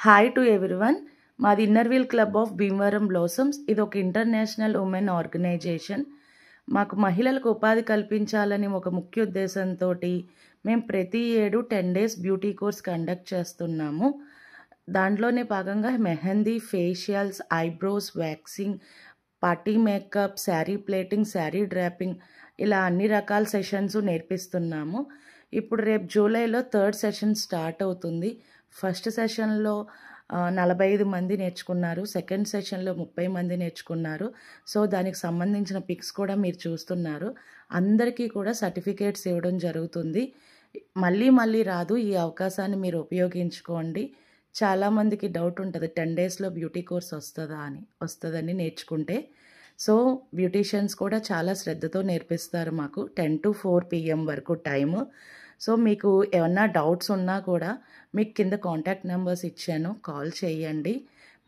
Hi to everyone. మాది inner wheel club of Bhimavaram blossoms. ఇది ఒక ఇంటర్నేషనల్ ఉమెన్ ఆర్గనైజేషన్. మాకు మహిళలకు ఉపాధి కల్పించాలని ఒక ముఖ్య ఉద్దేశంతో మేము ప్రతి ఏడు 10 డేస్ బ్యూటీ కోర్స్ కండక్ట్ చేస్తున్నాము. దాంట్లోనే భాగంగా mehndi, facials, eyebrows, waxing, party makeup, sari plating, sari dropping ఇలా అన్ని రకాల సెషన్స్ నేర్పిస్తున్నాము. ఇప్పుడు రేపు జూలైలో 3rd సెషన్ స్టార్ట్ అవుతుంది. ఫస్ట్ సెషన్లో 45 మంది నేర్చుకున్నారు. సెకండ్ సెషన్లో 30 మంది నేర్చుకున్నారు. సో దానికి సంబంధించిన పిక్స్ కూడా మీరు చూస్తున్నారు. అందరికీ కూడా సర్టిఫికేట్స్ ఇవ్వడం జరుగుతుంది. మళ్ళీ రాదు. ఈ అవకాశాన్ని మీరు ఉపయోగించుకోండి. చాలామందికి డౌట్ ఉంటుంది, 10 డేస్లో బ్యూటీ కోర్స్ వస్తుందని నేర్చుకుంటే. సో బ్యూటీషియన్స్ కూడా చాలా శ్రద్ధతో నేర్పిస్తారు. మాకు 10 to 4 PM వరకు టైము. సో మీకు ఏమన్నా డౌట్స్ ఉన్నా కూడా మీకు కింద కాంటాక్ట్ నెంబర్స్ ఇచ్చాను, కాల్ చేయండి.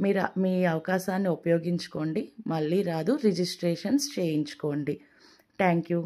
మీరు మీ అవకాశాన్ని ఉపయోగించుకోండి. మళ్ళీ రాదు, రిజిస్ట్రేషన్స్ చేయించుకోండి. Thank you.